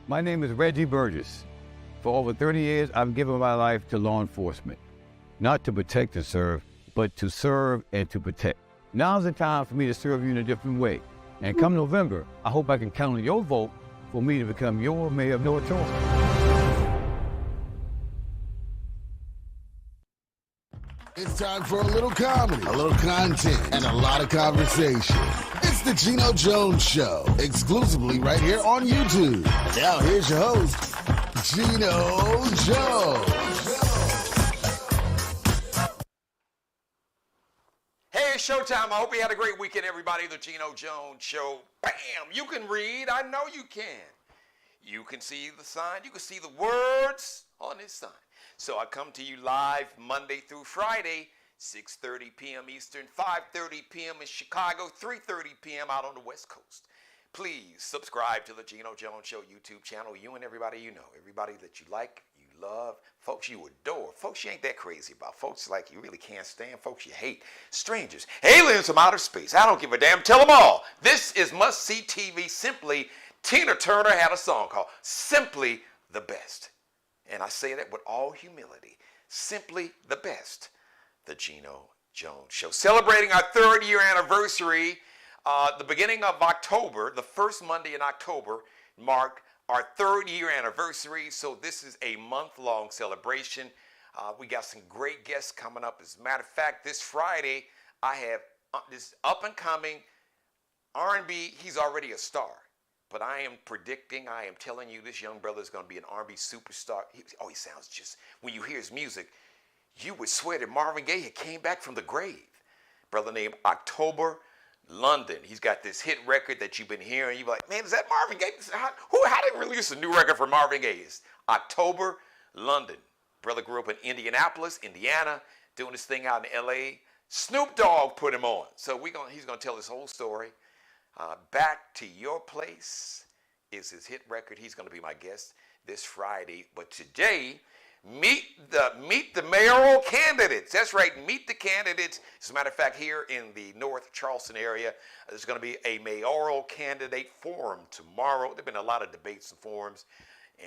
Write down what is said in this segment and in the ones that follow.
My name is Reggie Burgess. For over 30 years, I've given my life to law enforcement. Not to protect and serve, but to serve and to protect. Now's the time for me to serve you in a different way. And come November, I hope I can count on your vote for me to become your mayor of North Charleston. It's time for a little comedy, a little content, and a lot of conversation. It's the Geno Jones Show, exclusively right here on YouTube. Now here's your host, Geno Jones. Hey, it's showtime. I hope you had a great weekend, everybody. The Geno Jones Show. Bam! You can read. I know you can. You can see the sign. You can see the words on this sign. So I come to you live Monday through Friday, 6:30 p.m. Eastern, 5:30 p.m. in Chicago, 3:30 p.m. out on the West Coast. Please subscribe to the Geno Jones Show YouTube channel. You and everybody you know, everybody that you like, you love, folks you adore, folks you ain't that crazy about, folks like you really can't stand, folks you hate, strangers, aliens from outer space. I don't give a damn. Tell them all. This is must-see TV. Simply, Tina Turner had a song called Simply the Best. And I say that with all humility. Simply the best. The Geno Jones Show. Celebrating our 3rd year anniversary. The beginning of October, the first Monday in October, marked our 3rd year anniversary. So this is a month-long celebration. We got some great guests coming up. As a matter of fact, this Friday, I have this up-and-coming R&B. He's already a star. But I am telling you, this young brother is going to be an R&B superstar. He sounds just, when you hear his music, you would swear that Marvin Gaye had came back from the grave. Brother named October London. He's got this hit record that you've been hearing. You're like, man, is that Marvin Gaye? How did they release a new record for Marvin Gaye? It's October London. Brother grew up in Indianapolis, Indiana, doing this thing out in L.A. Snoop Dogg put him on. So he's going to tell his whole story. Back to Your Place is his hit record. He's going to be my guest this Friday. But today, meet the mayoral candidates. That's right, meet the candidates. As a matter of fact, here in the North Charleston area, there's going to be a mayoral candidate forum tomorrow. There have been a lot of debates and forums.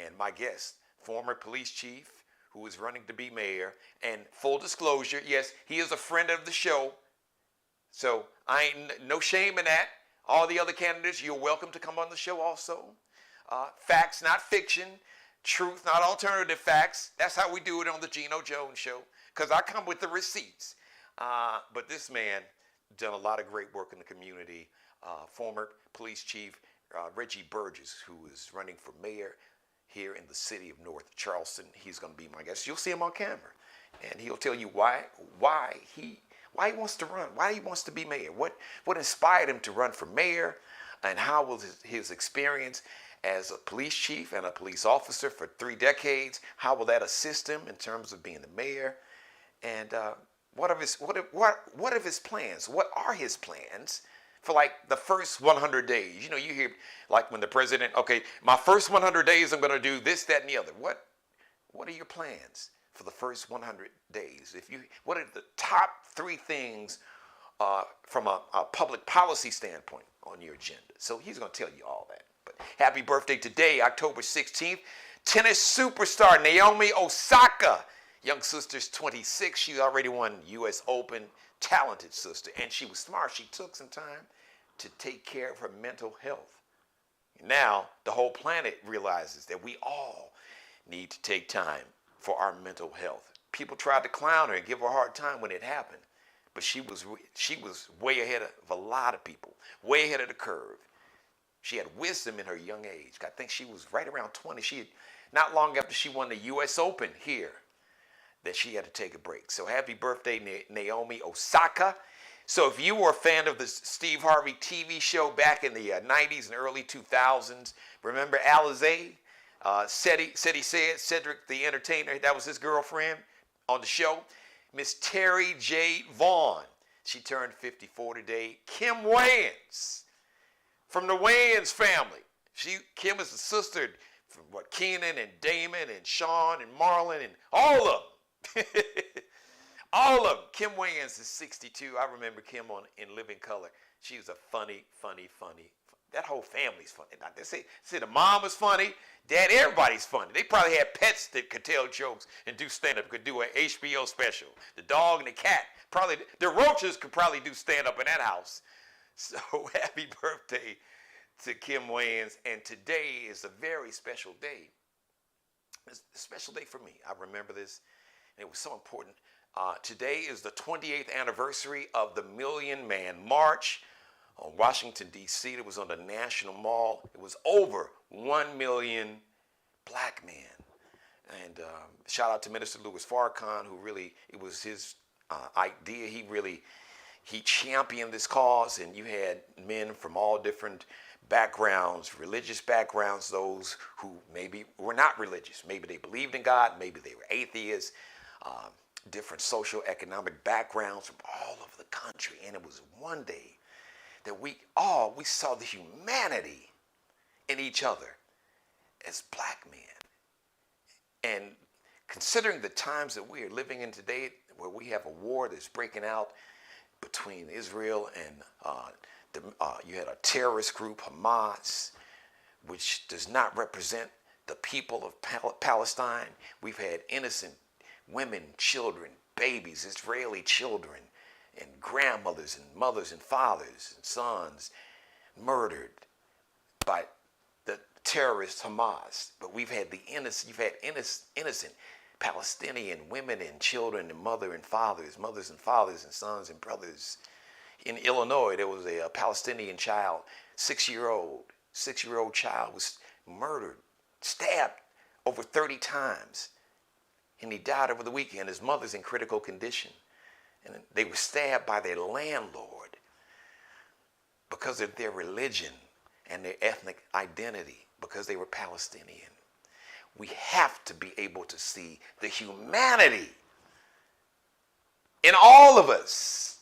And my guest, former police chief who is running to be mayor. And full disclosure, yes, he is a friend of the show. So I ain't no shame in that. All the other candidates, you're welcome to come on the show also. Facts, not fiction. Truth, not alternative facts. That's how we do it on the Geno Jones Show. Because I come with the receipts. But this man done a lot of great work in the community. Former police chief Reggie Burgess, who is running for mayor here in the city of North Charleston. He's going to be my guest. You'll see him on camera. And he'll tell you why he wants to run, why he wants to be mayor, what inspired him to run for mayor, and how will his experience as a police chief and a police officer for 3 decades, how will that assist him in terms of being the mayor, and what are his plans? What are his plans for like the first 100 days? You know, you hear like when the president, okay, my first 100 days I'm going to do this, that, and the other. What are your plans for the first 100 days? What are the top 3 things from a public policy standpoint on your agenda? So he's going to tell you all that. But happy birthday today, October 16th. Tennis superstar Naomi Osaka. Young sister's 26. She already won U.S. Open. Talented sister. And she was smart. She took some time to take care of her mental health. Now, the whole planet realizes that we all need to take time for our mental health. People tried to clown her and give her a hard time when it happened, but she was way ahead of a lot of people, way ahead of the curve. She had wisdom in her young age. I think she was right around 20. Not long after she won the U.S. Open here, that she had to take a break. So happy birthday, Naomi Osaka. So if you were a fan of the Steve Harvey TV show back in the 90s and early 2000s, remember Alizé? Cedric the Entertainer, that was his girlfriend on the show. Miss Terry J. Vaughn, she turned 54 today. Kim Wayans, from the Wayans family. Kim is the sister from Kenan and Damon and Sean and Marlon and all of them. All of them. Kim Wayans is 62. I remember Kim in Living Color. She was a funny That whole family's funny. Now, they say the mom was funny, dad, everybody's funny. They probably had pets that could tell jokes and do stand-up, could do an HBO special. The dog and the cat, probably, the roaches could probably do stand-up in that house. So happy birthday to Kim Wayans. And today is a very special day. It's a special day for me. I remember this, and it was so important. Today is the 28th anniversary of the Million Man March on Washington, D.C. It was on the National Mall. It was over 1 million black men. And shout out to Minister Louis Farrakhan, who really, it was his idea. He championed this cause, and you had men from all different backgrounds, religious backgrounds, those who maybe were not religious. Maybe they believed in God, maybe they were atheists, different social economic backgrounds from all over the country. And it was one day that we saw the humanity in each other as black men. And considering the times that we are living in today, where we have a war that's breaking out between Israel and you had a terrorist group, Hamas, which does not represent the people of Palestine. We've had innocent women, children, babies, Israeli children, and grandmothers and mothers and fathers and sons murdered by the terrorist Hamas. But you've had innocent Palestinian women and children and mothers and fathers and sons and brothers. In Illinois, there was a Palestinian child, 6-year-old child was murdered, stabbed over 30 times. And he died over the weekend. His mother's in critical condition. And they were stabbed by their landlord because of their religion and their ethnic identity, because they were Palestinian. We have to be able to see the humanity in all of us.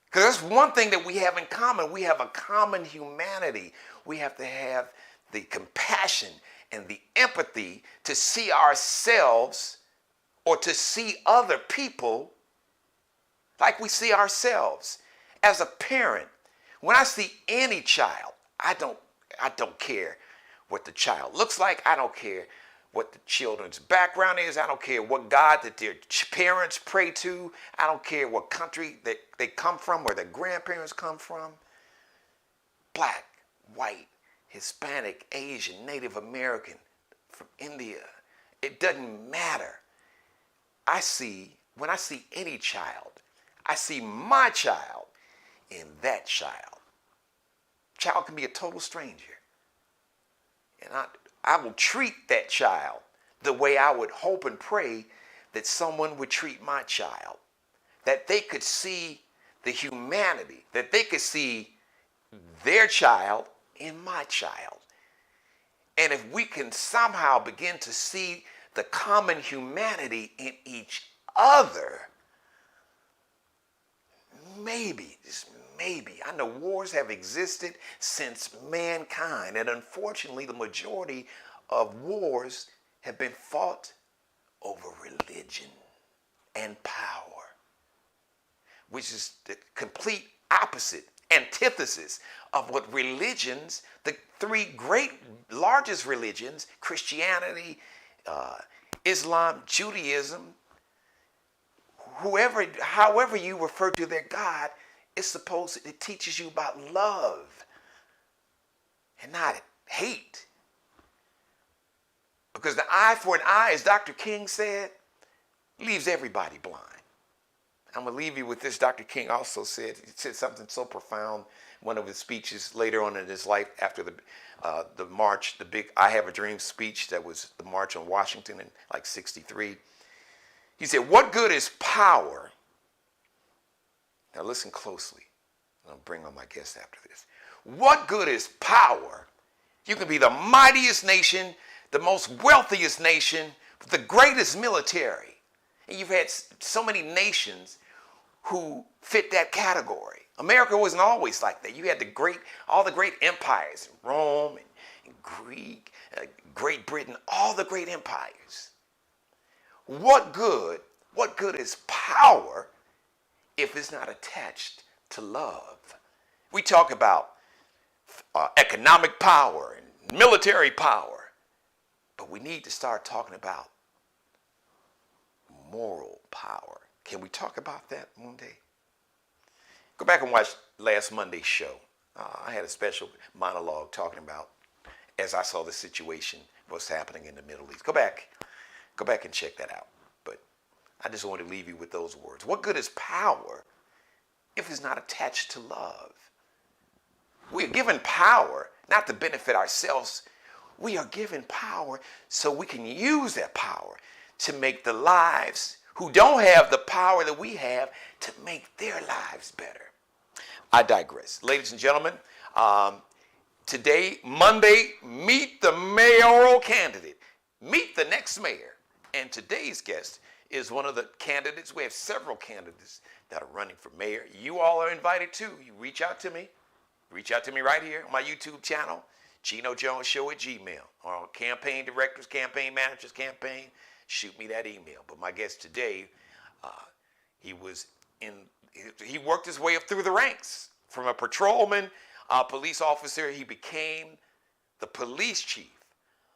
Because that's one thing that we have in common. We have a common humanity. We have to have the compassion and the empathy to see ourselves or to see other people like we see ourselves. As a parent, when I see any child, I don't care what the child looks like. I don't care what the children's background is. I don't care what God that their parents pray to. I don't care what country that they come from, where their grandparents come from. Black, white, Hispanic, Asian, Native American, from India. It doesn't matter. When I see any child, I see my child in that child. Child can be a total stranger. And I will treat that child the way I would hope and pray that someone would treat my child. That they could see the humanity, that they could see their child in my child. And if we can somehow begin to see the common humanity in each other, maybe, just maybe. I know wars have existed since mankind, and unfortunately the majority of wars have been fought over religion and power, which is the complete opposite, antithesis of what religions, the three largest religions, Christianity, Islam, Judaism, however you refer to their God, it teaches you about love and not hate. Because the eye for an eye, as Dr. King said, leaves everybody blind. I'm going to leave you with this. Dr. King also said something so profound. One of his speeches later on in his life, after the march, the big I Have a Dream speech, that was the march on Washington in like 63. He said, "What good is power?" Now listen closely. I'll bring on my guest after this. What good is power? You can be the mightiest nation, the most wealthiest nation, the greatest military. And you've had so many nations who fit that category. America wasn't always like that. You had all the great empires, Rome and Greek, Great Britain, all the great empires. What good is power if it's not attached to love? We talk about economic power and military power. But we need to start talking about moral power. Can we talk about that one day? Go back and watch last Monday's show. I had a special monologue talking about, as I saw the situation, what's happening in the Middle East. Go back and check that out. But I just want to leave you with those words. What good is power if it's not attached to love? We are given power not to benefit ourselves. We are given power so we can use that power to make the lives who don't have the power that we have to make their lives better. I digress. Ladies and gentlemen, today, Monday, meet the mayoral candidate. Meet the next mayor. And today's guest is one of the candidates. We have several candidates that are running for mayor. You all are invited too. You reach out to me. Reach out to me right here on my YouTube channel, Geno Jones Show at Gmail. Or campaign directors, campaign managers, campaign, shoot me that email. But my guest today, he worked his way up through the ranks. From a patrolman, police officer, he became the police chief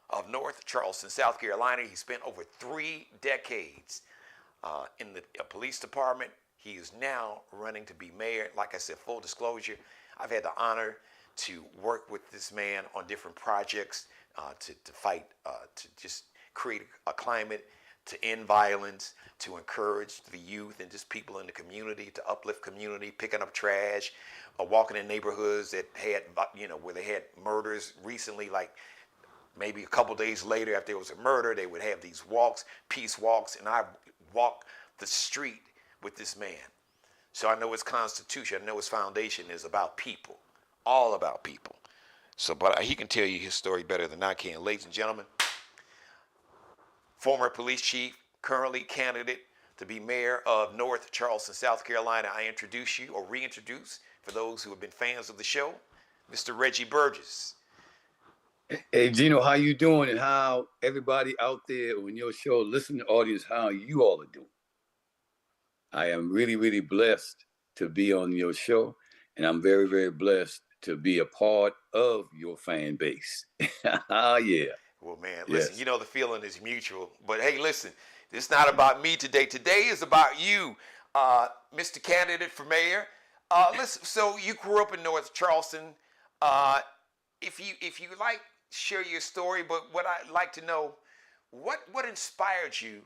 of North Charleston, South Carolina. He spent over 3 decades in the police department. He is now running to be mayor. Like I said, full disclosure, I've had the honor to work with this man on different projects to fight, to just create a climate, to end violence, to encourage the youth and just people in the community, to uplift community, picking up trash, walking in neighborhoods that had, where they had murders recently, like maybe a couple days later after there was a murder, they would have these walks, peace walks, and I walk the street with this man. So I know his constitution, I know his foundation is about people, all about people. So, but he can tell you his story better than I can. Ladies and gentlemen, former police chief, currently candidate to be mayor of North Charleston, South Carolina. I introduce you, or reintroduce, for those who have been fans of the show, Mr. Reggie Burgess. Hey, Geno, how you doing? And how everybody out there on your show, listening audience, how you all are doing? I am really, really blessed to be on your show, and I'm very, very blessed to be a part of your fan base. Yeah. Well, man, listen, yes. You know the feeling is mutual. But hey, listen, it's not about me today. Today is about you, Mr. Candidate for Mayor. Listen, so you grew up in North Charleston. If you like, share your story. But what I'd like to know, what inspired you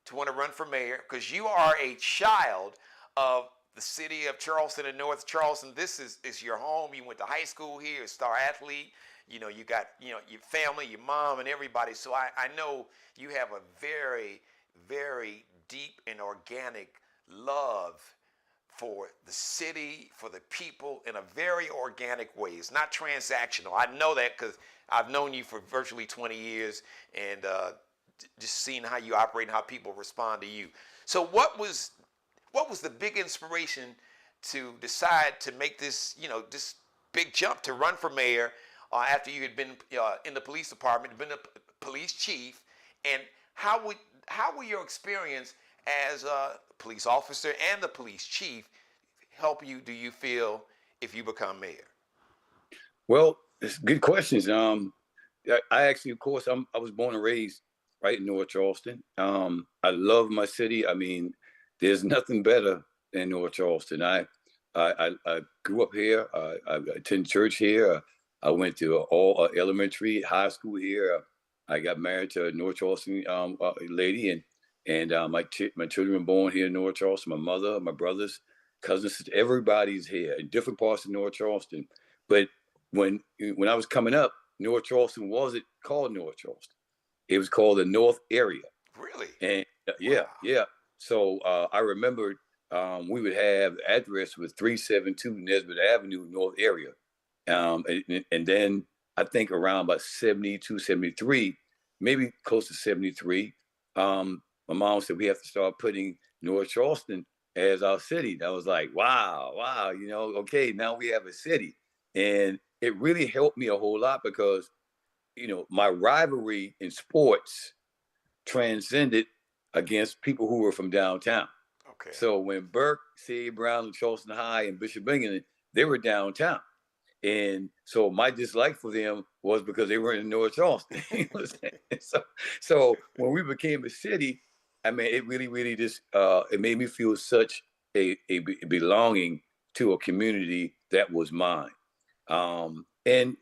to want to run for mayor? Because you are a child of the city of Charleston and North Charleston. This is your home. You went to high school here, a star athlete. You got, your family, your mom, and everybody. So I know you have a very, very deep and organic love for the city, for the people, in a very organic way. It's not transactional. I know that because I've known you for virtually 20 years and just seeing how you operate and how people respond to you. So what was the big inspiration to decide to make this, this big jump to run for mayor after you had been in the police department, been a police chief, and how will your experience as a police officer and the police chief help you, do you feel, if you become mayor? Well, it's good questions. I actually, of course, I was born and raised right in North Charleston. I love my city. I mean, there's nothing better than North Charleston. I grew up here. I attended church here. I went to all elementary, high school here. I got married to a North Charleston lady, and my children were born here in North Charleston. My mother, my brothers, cousins, everybody's here in different parts of North Charleston. But when I was coming up, North Charleston wasn't called North Charleston. It was called the North area. Really? And yeah. So I remembered we would have address with 372 Nesbitt Avenue, North area. And then I think around about 72, 73, maybe close to 73, my mom said we have to start putting North Charleston as our city. And I was like, wow, okay, now we have a city. And it really helped me a whole lot because, my rivalry in sports transcended against people who were from downtown. Okay. So when Burke, C.A. Brown, and Charleston High, and Bishop Binghamton, they were downtown. And so my dislike for them was because they were in North Charleston. You know what I'm saying? So when we became a city, I mean, it really, really just it made me feel such a belonging to a community that was mine. And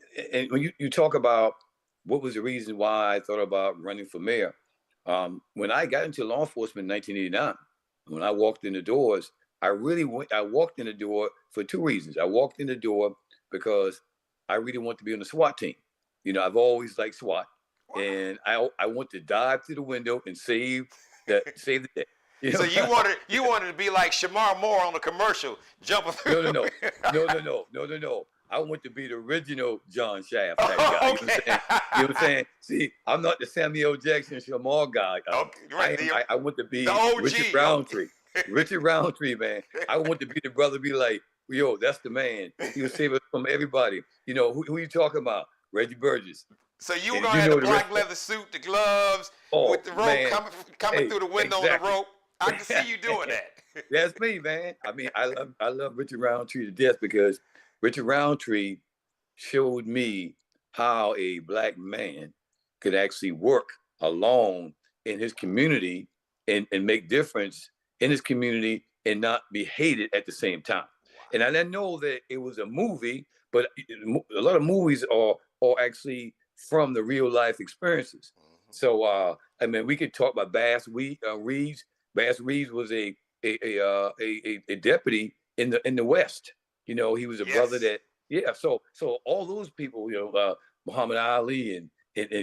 when you talk about what was the reason why I thought about running for mayor, when I got into law enforcement in 1989, when I walked in the doors, I walked in the door for two reasons. I walked in the door because I really want to be on the SWAT team. You know, I've always liked SWAT, and I want to dive through the window and save the day. You know? So you wanted to be like Shamar Moore on the commercial, jumping through. No. I want to be the original John Shaft type guy. Okay. You know what I'm saying? See, I'm not the Samuel Jackson Shamar guy. I want to be the OG. Richard Roundtree. Richard Roundtree, man. I want to be the brother, be like, yo, that's the man. He was saving us from everybody. You know, who you talking about? Reggie Burgess. So you were going to have the black leather suit, the gloves, with the rope coming through the window on the rope. I can see you doing that. That's me, man. I mean, I love Richard Roundtree to death because Richard Roundtree showed me how a black man could actually work alone in his community and make difference in his community and not be hated at the same time. And I didn't know that it was a movie, but a lot of movies are actually from the real life experiences. Mm-hmm. So, I mean, we could talk about Bass Reeves. Bass Reeves was a deputy in the West. You know, he was a brother that, So all those people, you know, Muhammad Ali and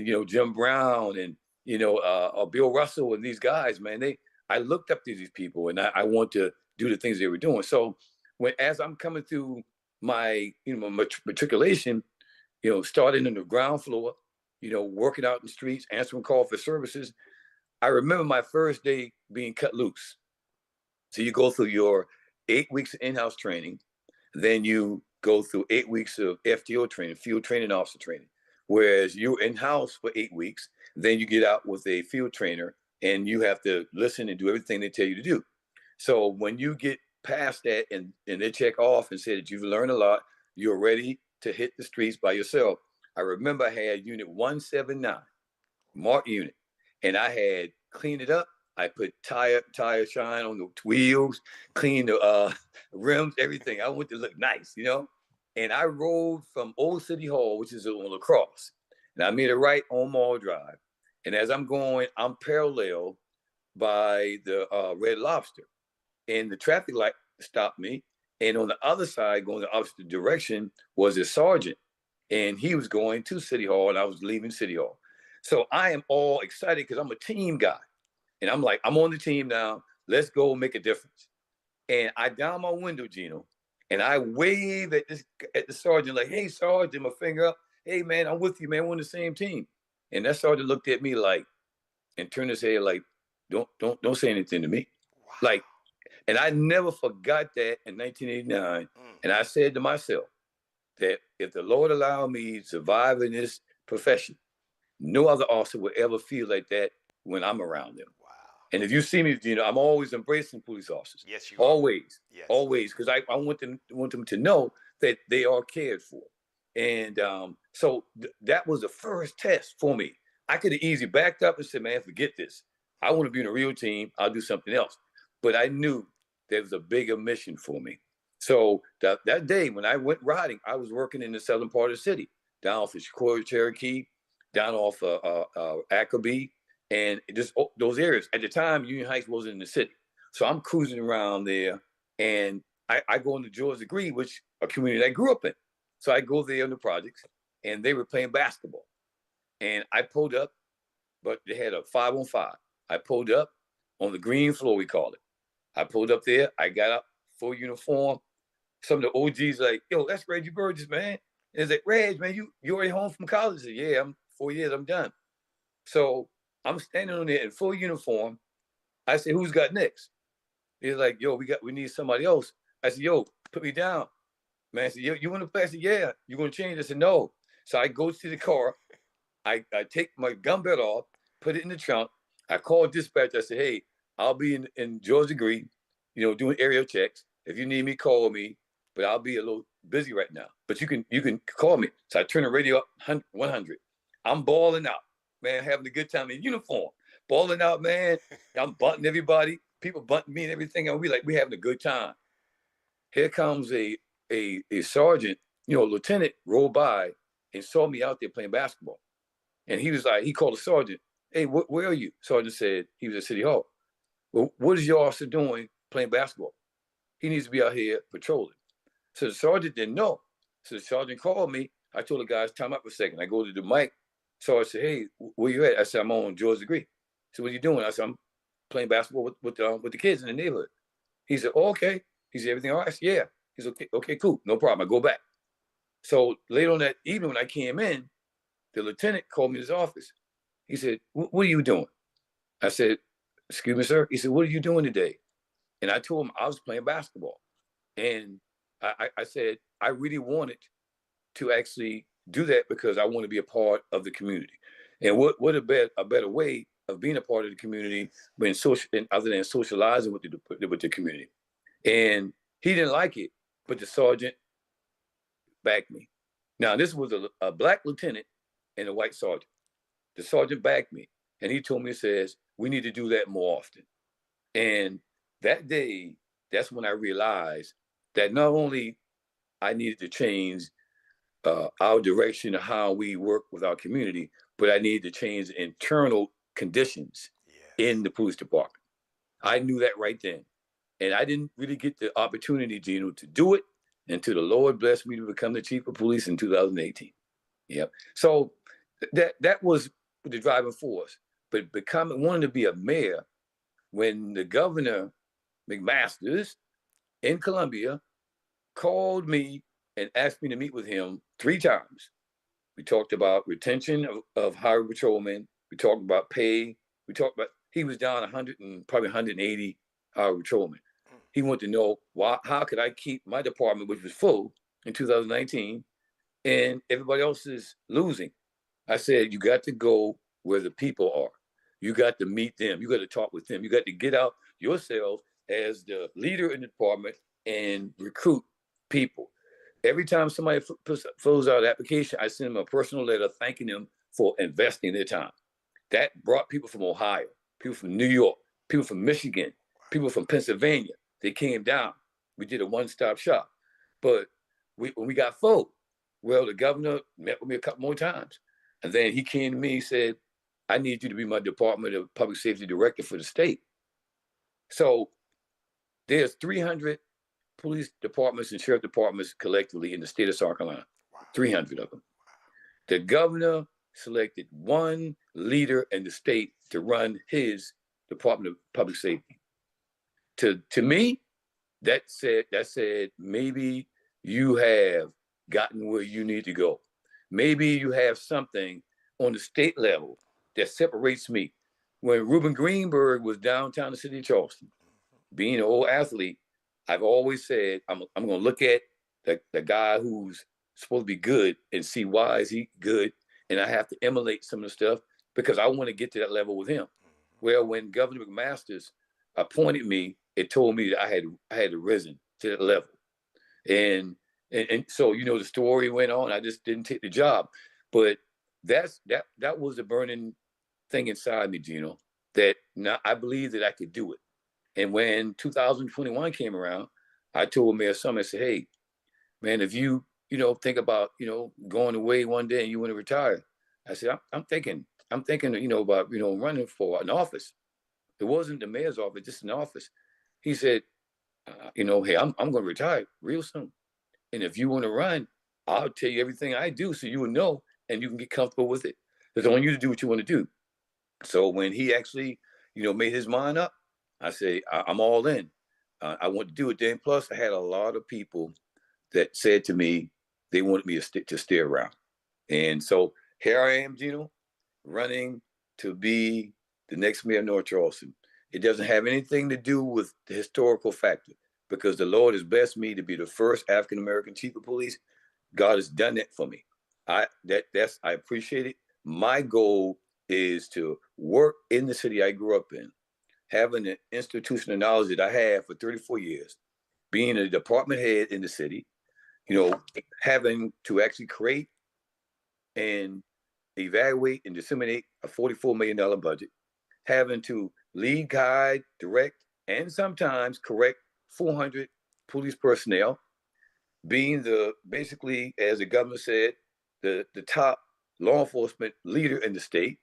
you know, Jim Brown and, you know, Bill Russell and these guys, man, I looked up to these people and I want to do the things they were doing. So as I'm coming through my, you know, matriculation, you know, starting on the ground floor, you know, working out in the streets, answering call for services, I remember my first day being cut loose. So you go through your 8 weeks of in-house training, then you go through 8 weeks of FTO training, field training officer training, whereas you're in-house for 8 weeks, then you get out with a field trainer and you have to listen and do everything they tell you to do. So when you get past that and they check off and say that you've learned a lot, you're ready to hit the streets by yourself. I remember I had unit 179, marked unit, and I had cleaned it up. I put tire shine on the wheels, cleaned the rims, everything. I wanted to look nice, you know? And I rode from Old City Hall, which is on La Crosse, and I made a right on Mall Drive. And as I'm going, I'm parallel by the Red Lobster. And the traffic light stopped me. And on the other side, going the opposite direction, was a sergeant. And he was going to City Hall, and I was leaving City Hall. So I am all excited because I'm a team guy. And I'm like, I'm on the team now. Let's go make a difference. And I down my window, Geno, and I wave at the sergeant like, hey, sergeant, my finger up. Hey, man, I'm with you, man. We're on the same team. And that sergeant looked at me like, and turned his head like, don't say anything to me. Wow. Like, and I never forgot that in 1989. And I said to myself that if the Lord allowed me to survive in this profession, no other officer will ever feel like that when I'm around them. Wow. And if you see me, you know, I'm always embracing police officers. Yes, you always. Yes. Always. Because I want them to know that they are cared for. And so that was the first test for me. I could have easily backed up and said, man, forget this. I want to be in a real team. I'll do something else. But I knew there was a bigger mission for me. So that day when I went riding, I was working in the southern part of the city, down off of Sequoia, Cherokee, down off Ackerby, and just those areas. At the time, Union Heights wasn't in the city. So I'm cruising around there, and I go into Georgia Green, which a community I grew up in. So I go there in the projects, and they were playing basketball. And I pulled up, but they had a 5-on-5. I pulled up on the green floor, we call it. I pulled up there. I got up, full uniform. Some of the OGs like, yo, that's Reggie Burgess, man. And it's like, Reg, man, you already home from college? I said, yeah, I'm 4 years, I'm done. So I'm standing on there in full uniform. I said, who's got next? He's like, yo, we need somebody else. I said, yo, put me down. Man, I said, yo, you want to play? I said, yeah. You going to change? I said, no. So I go to the car. I take my gun belt off, put it in the trunk. I called dispatch. I said, hey, I'll be in Georgia Green, you know, doing area checks. If you need me, call me. But I'll be a little busy right now, but you can call me. So I turn the radio up 100. I'm balling out, man, having a good time in uniform, balling out, man. I'm bunting everybody, people bunting me and everything, and we having a good time. Here comes a sergeant, lieutenant, rolled by and saw me out there playing basketball, and he was like, he called the sergeant, "Hey, where are you?" Sergeant said he was at City Hall. "Well, what is your officer doing playing basketball? He needs to be out here patrolling." So the sergeant didn't know. So the sergeant called me. I told the guys, "Time out for a second." I go to the mic. Sergeant said, "Hey, where you at?" I said, "I'm on George Degree." So what are you doing? I said, "I'm playing basketball with the kids in the neighborhood." He said, "Oh, okay." He said, "Everything all right?" I said, "Yeah." He said, okay, cool. No problem. I go back. So later on that evening when I came in, the lieutenant called me to his office. He said, "What are you doing?" I said, "Excuse me, sir." He said, "What are you doing today?" And I told him I was playing basketball. And I said, I really wanted to actually do that because I want to be a part of the community. And what a better way of being a part of the community when other than socializing with the community. And he didn't like it, but the sergeant backed me. Now, this was a black lieutenant and a white sergeant. The sergeant backed me, and he told me, he says, "We need to do that more often." And that day, that's when I realized that not only I needed to change our direction of how we work with our community, but I needed to change the internal conditions in the police department. I knew that right then. And I didn't really get the opportunity, Geno, to do it until the Lord blessed me to become the chief of police in 2018. Yep. So that was the driving force. But wanting to be a mayor when the governor, McMaster's, in Columbia, called me and asked me to meet with him 3 times. We talked about retention of highway patrolmen. We talked about pay. We talked about, he was down 100 and probably 180 highway patrolmen. He wanted to know how could I keep my department, which was full in 2019, and everybody else is losing. I said, you got to go where the people are. You got to meet them. You got to talk with them. You got to get out yourself as the leader in the department and recruit people. Every time somebody fills out an application, I send them a personal letter thanking them for investing their time. That brought people from Ohio, people from New York, people from Michigan, people from Pennsylvania. They came down. We did a one-stop shop. But when we got full, well, the governor met with me a couple more times. And then he came to me and said, "I need you to be my Department of Public Safety Director for the state." So there's 300 police departments and sheriff departments collectively in the state of South Carolina, 300 of them. The governor selected one leader in the state to run his Department of Public Safety. To me, that said, maybe you have gotten where you need to go. Maybe you have something on the state level that separates me. When Reuben Greenberg was downtown the city of Charleston, being an old athlete, I've always said, I'm going to look at the guy who's supposed to be good and see why is he good. And I have to emulate some of the stuff because I want to get to that level with him. Well, when Governor McMaster's appointed me, it told me that I had risen to that level. And so, the story went on. I just didn't take the job. But that was the burning thing inside me, Geno, that now I believe that I could do it. And when 2021 came around, I told Mayor Summers, I said, "Hey, man, if you, think about, going away one day and you want to retire," I said, I'm thinking, about, running for an office. It wasn't the mayor's office, just an office. He said, "Hey, I'm going to retire real soon. And if you want to run, I'll tell you everything I do so you will know and you can get comfortable with it. It's on you to do what you want to do." So when he actually, made his mind up, I say, I'm all in. I want to do it. Then plus I had a lot of people that said to me, they wanted me to stay around. And so here I am, Geno, running to be the next mayor of North Charleston. It doesn't have anything to do with the historical factor because the Lord has blessed me to be the first African-American chief of police. God has done that for me. I appreciate it. My goal is to work in the city I grew up in, having the institutional knowledge that I have for 34 years, being a department head in the city, having to actually create and evaluate and disseminate a $44 million budget, having to lead, guide, direct, and sometimes correct 400 police personnel, being basically, as the governor said, the top law enforcement leader in the state.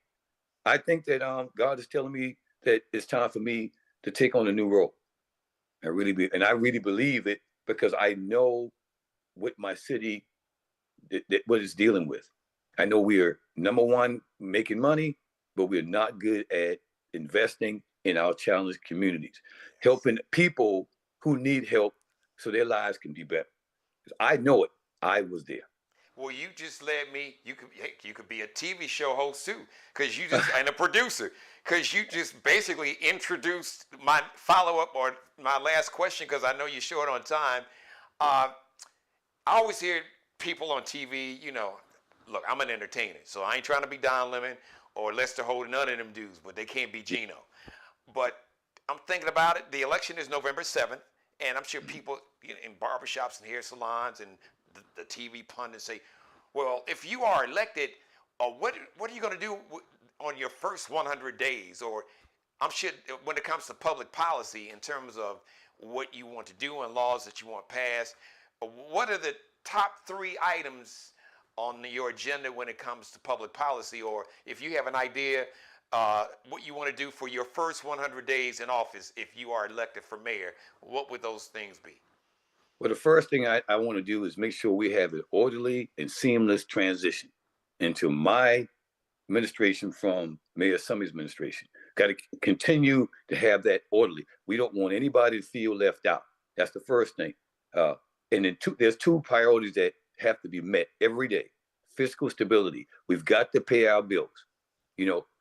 I think that God is telling me that it's time for me to take on a new role. I really believe it, because I know what my city, what it's dealing with. I know we are number one making money, but we're not good at investing in our challenged communities, helping people who need help so their lives can be better. I know it. I was there. Well, you just led me. You could be a TV show host too, because you just and a producer, because you just basically introduced my follow up or my last question, because I know you're short on time. I always hear people on TV. Look, I'm an entertainer, so I ain't trying to be Don Lemon or Lester Holt, none of them dudes, but they can't be Geno. But I'm thinking about it. The election is November 7th, and I'm sure people in barbershops and hair salons and the TV pundits say, well, if you are elected, what are you going to do on your first 100 days? Or I'm sure when it comes to public policy in terms of what you want to do and laws that you want passed, what are the top 3 items on your agenda when it comes to public policy? Or if you have an idea what you want to do for your first 100 days in office if you are elected for mayor, what would those things be? Well, the first thing I want to do is make sure we have an orderly and seamless transition into my administration from Mayor Summey's administration. Got to continue to have that orderly. We don't want anybody to feel left out. That's the first thing. And then there's 2 priorities that have to be met every day. Fiscal stability. We've got to pay our bills.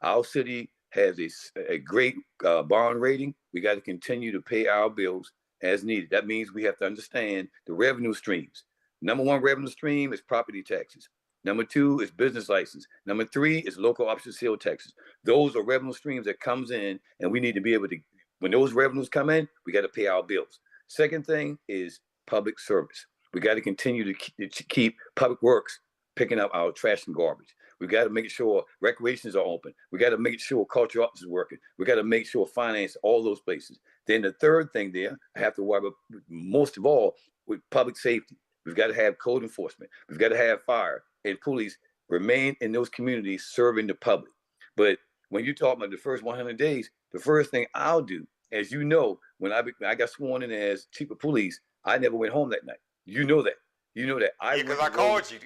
Our city has a great bond rating. We got to continue to pay our bills as needed. That means we have to understand the revenue streams. Number 1 revenue stream is property taxes. Number 2 is business license. Number 3 is local option sale taxes. Those are revenue streams that comes in, and we need to be able to, when those revenues come in, we got to pay our bills. Second thing is public service. We got to continue to keep public works picking up our trash and garbage. We got to make sure recreations are open. We got to make sure culture office is working. We got to make sure finance, all those places. Then the third thing there, I have to worry about most of all with public safety. We've got to have code enforcement. We've got to have fire and police remain in those communities serving the public. But when you talk about the first 100 days, the first thing I'll do, as you know, when I got sworn in as chief of police, I never went home that night. You know that. Because I called you.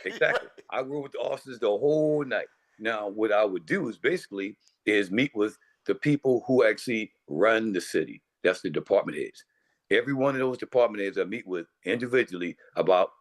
Exactly. I rode with the officers the whole night. Now, what I would do is meet with the people who actually run the city. That's the department heads. Every one of those department heads I meet with individually about,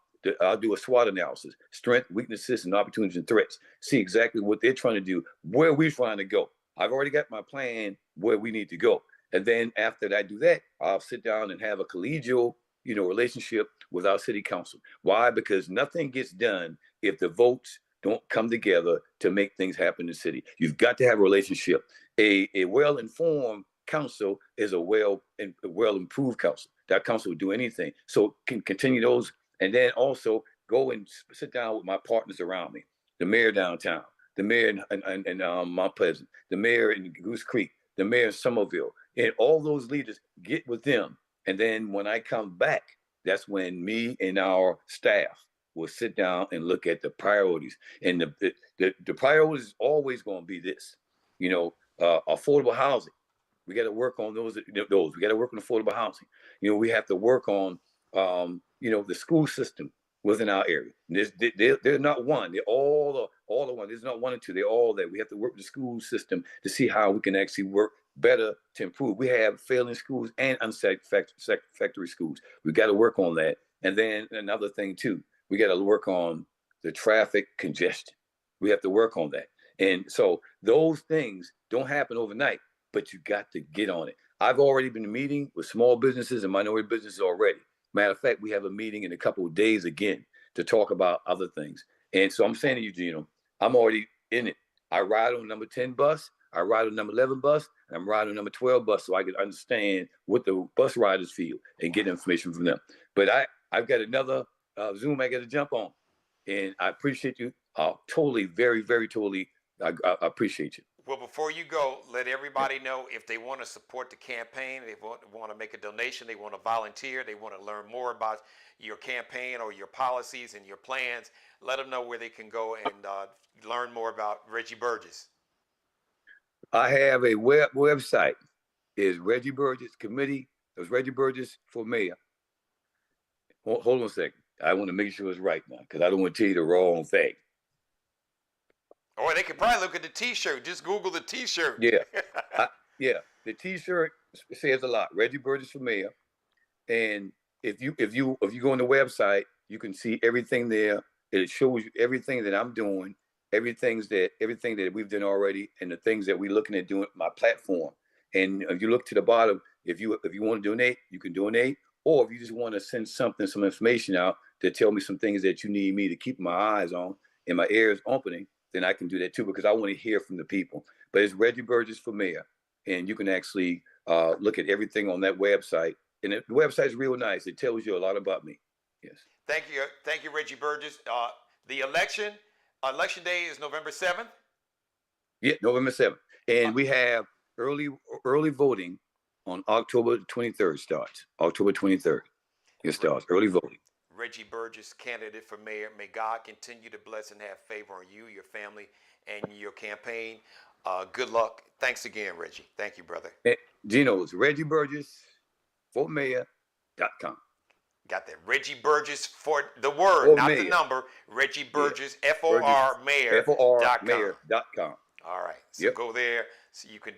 I'll do a SWOT analysis, strengths, weaknesses, and opportunities and threats. See exactly what they're trying to do, where we're trying to go. I've already got my plan where we need to go. And then after I do that, I'll sit down and have a collegial, relationship with our city council. Why? Because nothing gets done if the votes don't come together to make things happen in the city. You've got to have a relationship. A well-informed council is a well-improved council. That council will do anything. So can continue those, and then also go and sit down with my partners around me. The mayor downtown, the mayor in Mount Pleasant, the mayor in Goose Creek, the mayor in Somerville, and all those leaders, get with them. And then when I come back, that's when me and our staff will sit down and look at the priorities. And the priorities is always going to be this, affordable housing. We got to work on those. We got to work on affordable housing. We have to work on, the school system within our area. They're not one. They're all one. There's not one or two. They're all there. We have to work with the school system to see how we can actually work better to improve. We have failing schools and unsatisfactory schools. We got to work on that. And then another thing too, we got to work on the traffic congestion. We have to work on that. And so those things don't happen overnight, but you got to get on it. I've already been meeting with small businesses and minority businesses already. Matter of fact, we have a meeting in a couple of days again to talk about other things. And so I'm saying to you, Geno, I'm already in it. I ride on number 10 bus. I ride on number 11 bus, and I'm riding on number 12 bus so I can understand what the bus riders feel and get information from them. But I've got another Zoom I got to jump on. And I appreciate you. Totally, very, very totally. I appreciate you. Well, before you go, let everybody know if they want to support the campaign, they want to make a donation, they want to volunteer, they want to learn more about your campaign or your policies and your plans. Let them know where they can go and learn more about Reggie Burgess. I have a website. Is Reggie Burgess Committee. It was Reggie Burgess for Mayor. Hold on a second. I want to make sure it's right now because I don't want to tell you the wrong thing. Or they could probably look at the T-shirt. Just Google the T-shirt. Yeah. The T-shirt says a lot. Reggie Burgess for Mayor. And if you go on the website, you can see everything there. It shows you everything that I'm doing, everything that we've done already, and the things that we're looking at doing my platform. And if you look to the bottom, if you want to donate, you can donate. Or if you just want to send some information out to tell me some things that you need me to keep my eyes on and my ears opening, then I can do that too, because I want to hear from the people. But it's Reggie Burgess for Mayor. And you can actually look at everything on that website. And the website's real nice. It tells you a lot about me. Yes. Thank you, Reggie Burgess. The election day is November 7th? Yeah, November 7th. And we have early voting on October 23rd starts. October 23rd. It starts. Early voting. Reggie Burgess, candidate for mayor. May God continue to bless and have favor on you, your family, and your campaign. Good luck. Thanks again, Reggie. Thank you, brother. Geno, it's Reggie Burgess for mayor.com. Got that. Reggie Burgess for the word, not mayor. the number. Reggie Burgess, FOR mayor.com. All right. So go there so you can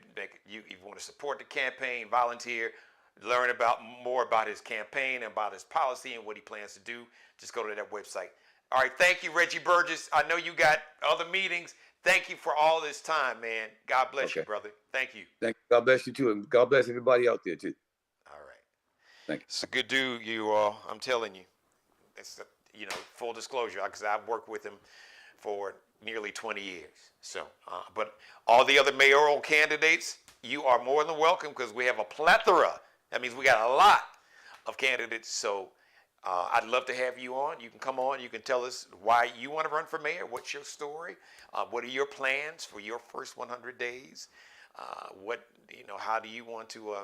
you want to support the campaign, volunteer, learn more about his campaign, about his policy and what he plans to do. Just go to that website. All right. Thank you, Reggie Burgess. I know you got other meetings. Thank you for all this time, man. God bless you, brother. Thank you. God bless you too, and God bless everybody out there too. All right. Thank you. It's a good dude, I'm telling you. It's full disclosure, because I've worked with him for nearly 20 years. So, but all the other mayoral candidates, you are more than welcome, because we have a plethora. That means we got a lot of candidates. So I'd love to have you on. You can come on. You can tell us why you want to run for mayor. What's your story? What are your plans for your first 100 days? How do you want to,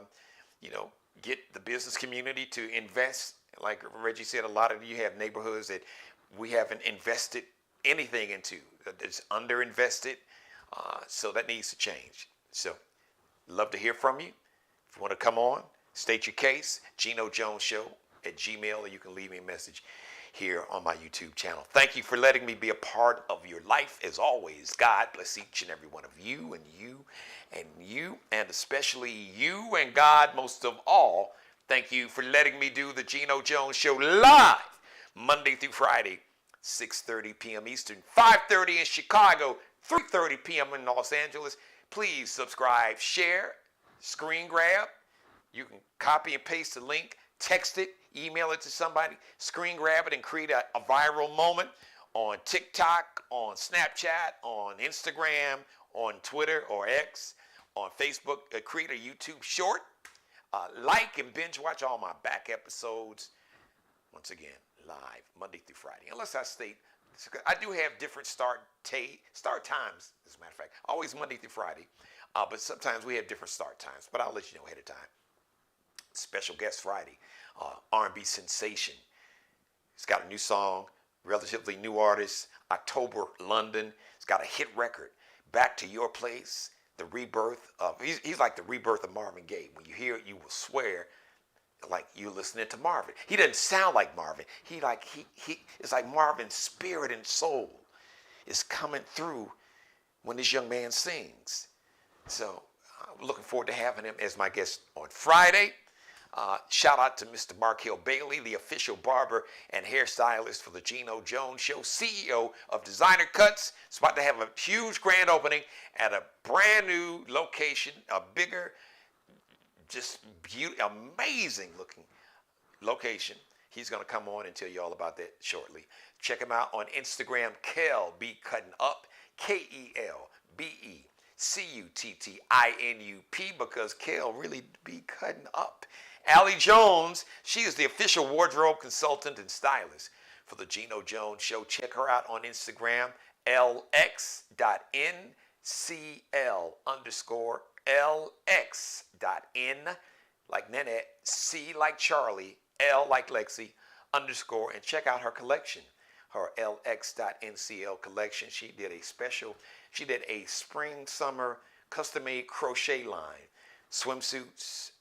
get the business community to invest? Like Reggie said, a lot of you have neighborhoods that we haven't invested anything into. It's underinvested. So that needs to change. So love to hear from you. If you want to come on, state your case, Geno Jones Show at Gmail, or you can leave me a message here on my YouTube channel. Thank you for letting me be a part of your life. As always, God bless each and every one of you, and you, and you, and especially you, and God most of all. Thank you for letting me do the Geno Jones Show live Monday through Friday, 6:30 p.m. Eastern, 5:30 in Chicago, 3:30 p.m. in Los Angeles. Please subscribe, share, screen grab. You can copy and paste the link, text it, email it to somebody, screen grab it, and create a viral moment on TikTok, on Snapchat, on Instagram, on Twitter or X, on Facebook. Create a YouTube short. Like and binge watch all my back episodes. Once again, live Monday through Friday. Unless I state, I do have different start times, as a matter of fact. Always Monday through Friday. But sometimes we have different start times. But I'll let you know ahead of time. Special guest Friday. R&B sensation. He's got a new song, relatively new artist, October, London. He's got a hit record, Back to Your Place, the rebirth of, he's like the rebirth of Marvin Gaye. When you hear it, you will swear like you're listening to Marvin. He doesn't sound like Marvin. It's like Marvin's spirit and soul is coming through when this young man sings. So I'm looking forward to having him as my guest on Friday. Shout out to Mr. Markel Bailey, the official barber and hairstylist for the Geno Jones Show, CEO of Designer Cuts. It's about to have a huge grand opening at a brand new location, a bigger, just amazing looking location. He's going to come on and tell you all about that shortly. Check him out on Instagram, Kel Be Cutting Up, KELBECUTTINUP, because Kel really be cutting up. Allie Jones, she is the official wardrobe consultant and stylist for for the Geno Jones Show. Check her out on Instagram, lx.ncl_LX.n, like Nanette, C like Charlie, L like Lexi, _, and check out her collection, her lx.ncl collection. She did a spring, summer, custom-made crochet line, swimsuits,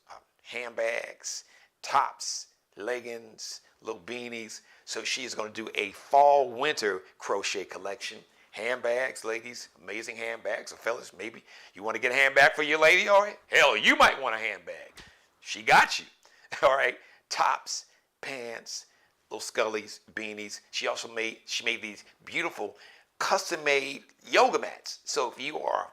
handbags, tops, leggings, little beanies. So she's going to do a fall winter crochet collection. Handbags, ladies, amazing handbags. So fellas, maybe you want to get a handbag for your lady, all right? Hell, you might want a handbag. She got you. All right. Tops, pants, little scullies, beanies. She made these beautiful custom-made yoga mats. So if you're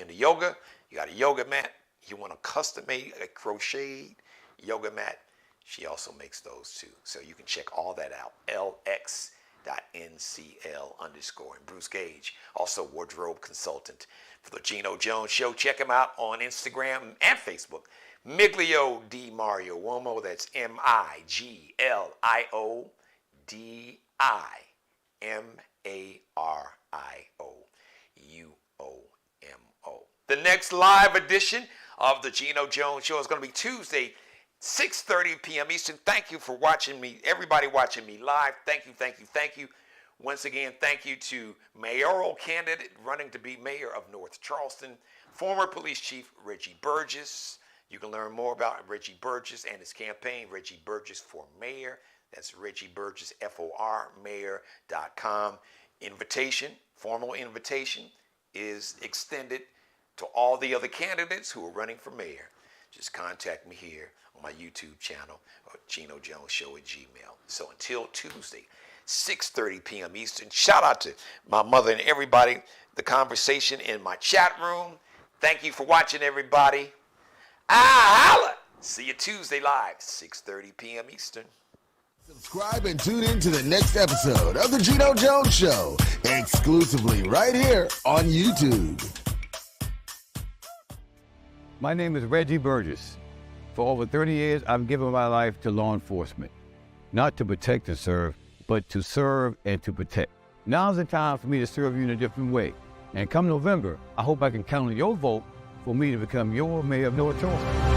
into yoga, you got a yoga mat, you want a custom-made, a crocheted yoga mat, she also makes those too. So you can check all that out. lx.ncl_. And Bruce Gage, also wardrobe consultant for the Geno Jones Show. Check him out on Instagram and Facebook. Miglio Di Mario Uomo, that's MiglioDiMarioUomo. The next live edition of the Geno Jones Show is going to be Tuesday, 6:30 p.m. Eastern. Thank you for watching me, everybody watching me live. Thank you. Once again, thank you to mayoral candidate running to be mayor of North Charleston, former police chief Reggie Burgess. You can learn more about Reggie Burgess and his campaign, Reggie Burgess for Mayor. That's Reggie Burgess, FOR, mayor.com. Formal invitation is extended to all the other candidates who are running for mayor. Just contact me here on my YouTube channel or Geno Jones Show at Gmail. So until Tuesday, 6:30 p.m. Eastern. Shout out to my mother and everybody, the conversation in my chat room. Thank you for watching, everybody. Holla! See you Tuesday live, 6:30 p.m. Eastern. Subscribe and tune in to the next episode of the Geno Jones Show, exclusively right here on YouTube. My name is Reggie Burgess. For over 30 years, I've given my life to law enforcement. Not to protect and serve, but to serve and to protect. Now's the time for me to serve you in a different way. And come November, I hope I can count on your vote for me to become your mayor of North Charleston.